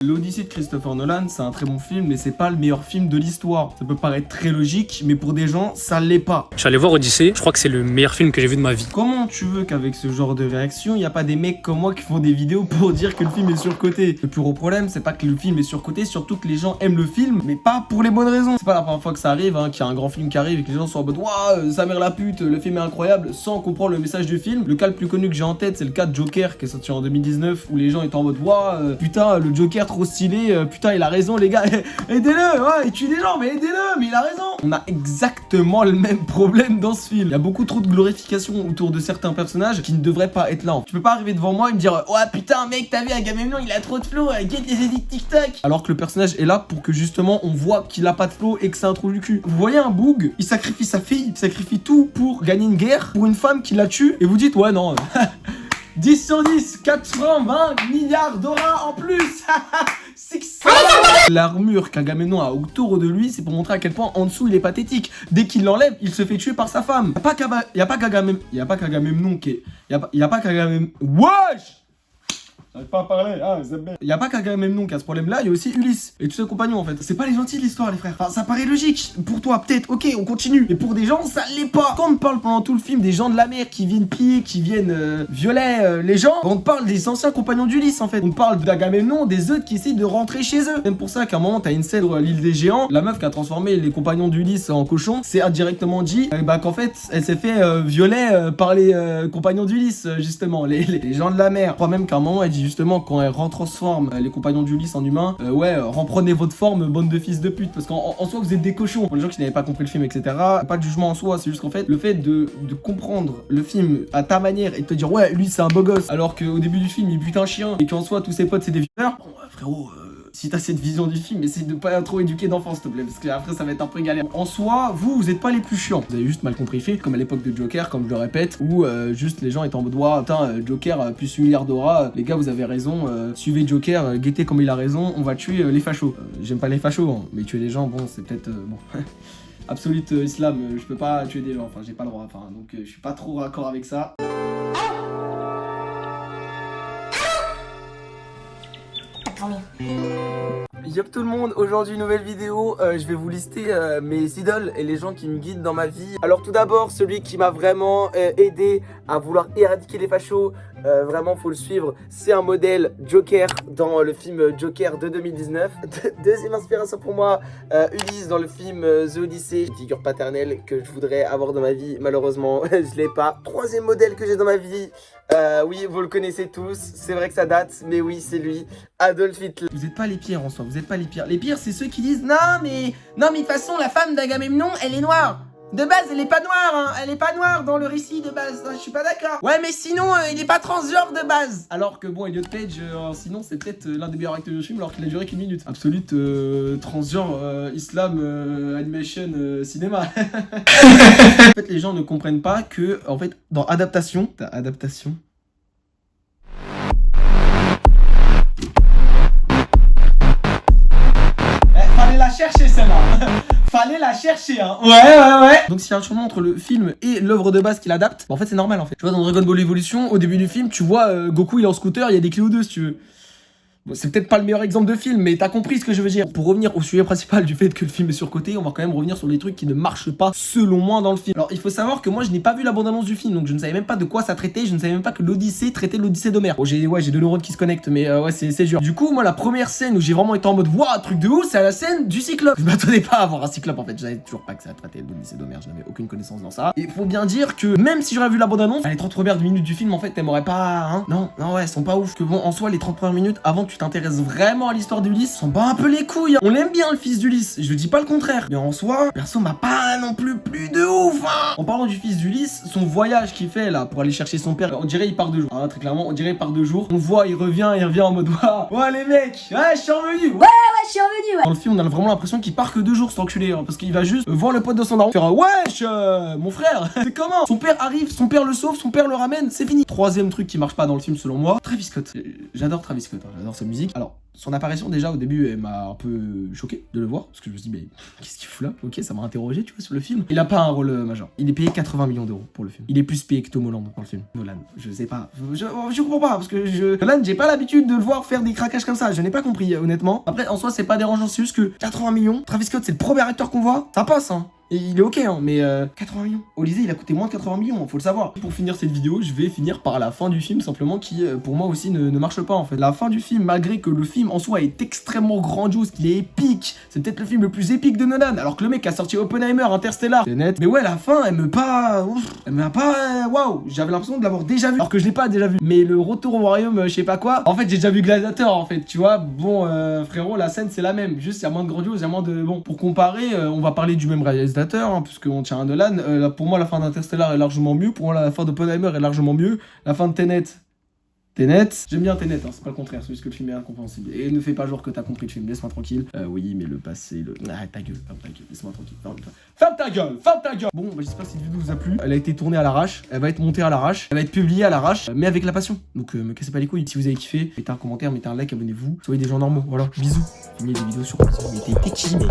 L'Odyssée de Christopher Nolan, c'est un très bon film, mais c'est pas le meilleur film de l'histoire. Ça peut paraître très logique, mais pour des gens, ça l'est pas. Je suis allé voir Odyssée, je crois que c'est le meilleur film que j'ai vu de ma vie. Comment tu veux qu'avec ce genre de réaction, il n'y a pas des mecs comme moi qui font des vidéos pour dire que le film est surcoté? Le plus gros problème, c'est pas que le film est surcoté, surtout que les gens aiment le film, mais pas pour les bonnes raisons. C'est pas la première fois que ça arrive, qu'il y a un grand film qui arrive et que les gens sont en mode waouh, sa mère la pute, le film est incroyable, sans comprendre le message du film. Le cas le plus connu que j'ai en tête, c'est le cas de Joker, qui est sorti en 2019, où les gens étaient en mode waouh, putain, le Joker trop stylé, putain, il a raison, les gars, aidez-le, ouais, il tue des gens, mais aidez-le, mais il a raison. On a exactement le même problème dans ce film. Il y a beaucoup trop de glorification autour de certains personnages qui ne devraient pas être là. Tu peux pas arriver devant moi et me dire ouais, putain, mec, t'as vu Agamemnon, il a trop de flow, get les edits TikTok. Alors que le personnage est là pour que justement on voit qu'il a pas de flow et que c'est un trou du cul. Vous voyez un boug, il sacrifie sa fille, il sacrifie tout pour gagner une guerre, pour une femme qui la tue, et vous dites ouais, non. 10 sur 10, 420 milliards d'auras en plus. L'armure qu'Agamemnon a autour de lui, c'est pour montrer à quel point en dessous il est pathétique. Dès qu'il l'enlève, il se fait tuer par sa femme. Y'a pas qu'Agamemnon qui est... Y'a pas qu'Agamemnon... Wesh! J'arrive pas à parler, c'est bien. Y'a pas qu'Agamemnon qui a ce problème-là, il y a aussi Ulysse et tous ses compagnons en fait. C'est pas les gentils de l'histoire, les frères. Enfin, ça paraît logique. Pour toi, peut-être, ok, on continue. Mais pour des gens, ça l'est pas. Quand on parle pendant tout le film des gens de la mer qui viennent piller, qui viennent violer les gens, on parle des anciens compagnons d'Ulysse en fait. On parle d'Agamemnon, des autres qui essayent de rentrer chez eux. Même pour ça qu'à un moment, t'as une scène sur l'île des géants, la meuf qui a transformé les compagnons d'Ulysse en cochons, c'est indirectement dit qu'en fait, elle s'est fait violer par les compagnons d'Ulysse, justement, les gens de la mer. Je crois même qu'à un moment, elle dit justement quand elle retransforme les compagnons d'Ulysse en humains, reprenez votre forme, bande de fils de pute, parce qu'en soi vous êtes des cochons. Pour les gens qui n'avaient pas compris le film, etc., pas de jugement en soi, c'est juste qu'en fait le fait de comprendre le film à ta manière et de te dire ouais, lui c'est un beau gosse, alors qu'au début du film il bute un chien et qu'en soi tous ses potes c'est des violeurs, bon frérot, si t'as cette vision du film, essaye de pas trop éduquer d'enfants s'il te plaît, parce qu'après ça va être un peu galère. En soi, vous êtes pas les plus chiants. Vous avez juste mal compris le film, comme à l'époque de Joker, comme je le répète, où juste les gens étaient en mode ouah, putain, Joker plus 8 milliards d'auras, les gars vous avez raison, suivez Joker, guettez comme il a raison, on va tuer les fachos. J'aime pas les fachos, hein, mais tuer des gens, bon, c'est peut-être bon. Absolute islam, je peux pas tuer des gens, enfin j'ai pas le droit, enfin donc je suis pas trop raccord avec ça. Yop tout le monde, aujourd'hui nouvelle vidéo, je vais vous lister mes idoles et les gens qui me guident dans ma vie. Alors tout d'abord, celui qui m'a vraiment aidé à vouloir éradiquer les fachos, vraiment faut le suivre, c'est un modèle, Joker dans le film Joker de 2019. Deuxième inspiration pour moi, Ulysse dans le film The Odyssey, une figure paternelle que je voudrais avoir dans ma vie, malheureusement je l'ai pas. Troisième modèle que j'ai dans ma vie, oui vous le connaissez tous, c'est vrai que ça date, mais oui c'est lui, Adolf Hitler. Vous êtes pas les pires en soi, vous êtes pas les pires. Les pires c'est ceux qui disent non mais de toute façon la femme d'Agamemnon elle est noire. De base, elle est pas noire, hein. Elle est pas noire dans le récit de base, je suis pas d'accord. Ouais, mais sinon, il est pas transgenre de base. Alors que bon, Elliot Page, sinon, c'est peut-être l'un des meilleurs acteurs du film, alors qu'il a duré qu'une minute. Absolute transgenre, islam, animation, cinéma. En fait, les gens ne comprennent pas que, en fait, dans adaptation, t'as adaptation. Fallait la chercher, celle-là. Fallait la chercher, hein. Ouais. Donc s'il y a un changement entre le film et l'œuvre de base qu'il adapte, bah en fait c'est normal en fait. Tu vois dans Dragon Ball Evolution, au début du film, tu vois Goku il est en scooter, il y a des Cléo 2 si tu veux. Bon, c'est peut-être pas le meilleur exemple de film, mais t'as compris ce que je veux dire. Pour revenir au sujet principal du fait que le film est surcoté, on va quand même revenir sur les trucs qui ne marchent pas selon moi dans le film. Alors il faut savoir que moi je n'ai pas vu la bande-annonce du film, donc je ne savais même pas de quoi ça traitait, je ne savais même pas que l'Odyssée traitait l'Odyssée d'Homère. Bon j'ai deux neurones qui se connectent, mais ouais c'est dur. Du coup moi la première scène où j'ai vraiment été en mode waouh truc de ouf, c'est à la scène du Cyclope. Je m'attendais pas à avoir un Cyclope en fait, je savais toujours pas que ça traitait l'Odyssée d'Homère, je n'avais aucune connaissance dans ça. Et faut bien dire que même si j'aurais vu la bande-annonce, les 30 premières minutes du film en fait t'aimerais pas, hein. Non ouais, elles sont pas ouf. Que bon en soi les 30 premières minutes avant que tu t'intéresses vraiment à l'histoire d'Ulysse, s'en bat un peu les couilles, hein. On l'aime bien le fils d'Ulysse, je dis pas le contraire, mais en soi, perso m'a pas non plus de ouf, hein. En parlant du fils d'Ulysse, son voyage qu'il fait là pour aller chercher son père, on dirait il part 2 jours, hein, très clairement, on dirait il part 2 jours. On voit, il revient en mode ouais les mecs, ouais je suis revenu, ouais je suis revenu, ouais. Dans le film, on a vraiment l'impression qu'il part que 2 jours cet enculé, hein, parce qu'il va juste voir le pote de son daron, faire wesh, mon frère, c'est comment? Son père arrive, son père le sauve, son père le ramène, c'est fini. Troisième truc qui marche pas dans le film selon moi, Travis Scott. J'adore Travis Scott, hein, j'adore sa musique. Alors, Son apparition déjà au début elle m'a un peu choqué de le voir parce que je me suis dit mais qu'est-ce qu'il fout là? Ok, ça m'a interrogé tu vois sur le film. Il a pas un rôle majeur. Il est payé 80 millions d'euros pour le film. Il est plus payé que Tom Holland dans le film. Nolan, je sais pas. Je comprends pas parce que Nolan, j'ai pas l'habitude de le voir faire des craquages comme ça. Je n'ai pas compris honnêtement. Après en soi c'est pas dérangeant, c'est juste que 80 millions. Travis Scott c'est le premier acteur qu'on voit. Ça passe hein. Et il est ok, hein, mais 80 millions. Olysée, il a coûté moins de 80 millions, faut le savoir. Pour finir cette vidéo, je vais finir par la fin du film, simplement, qui, pour moi aussi, ne marche pas, en fait. La fin du film, malgré que le film, en soi, est extrêmement grandiose, qu'il est épique, c'est peut-être le film le plus épique de Nolan, alors que le mec a sorti Oppenheimer, Interstellar, c'est net. Mais ouais, la fin, elle me pas... Ouf, elle m'a pas... Waouh, j'avais l'impression de l'avoir déjà vu, alors que je l'ai pas déjà vu. Mais le retour au royaume, je sais pas quoi, en fait, j'ai déjà vu Gladiator, en fait, tu vois. Bon, frérot, la scène, c'est la même. Juste, il y a moins de grandiose, il y a moins de... Bon, pour comparer, on va parler du même réalisateur, hein, puisqu'on tient à Nolan. Pour moi, la fin d'Interstellar est largement mieux. Pour moi, la fin d'Oppenheimer est largement mieux. La fin de Tenet, j'aime bien Tenet, hein, c'est pas le contraire, c'est juste que le film est incompréhensible. Et ne fais pas genre que t'as compris le film, laisse-moi tranquille. Oui, mais le passé, Ah, ta gueule, laisse-moi tranquille. Ferme ta gueule. Bon, bah, j'espère que cette vidéo vous a plu. Elle a été tournée à l'arrache, elle va être montée à l'arrache, elle va être publiée à l'arrache, mais avec la passion. Donc, me cassez pas les couilles. Si vous avez kiffé, mettez un commentaire, mettez un like, abonnez-vous. Soyez des gens normaux. Voilà, bisous. Filmez des vidéos sur... Mettez qui, mec.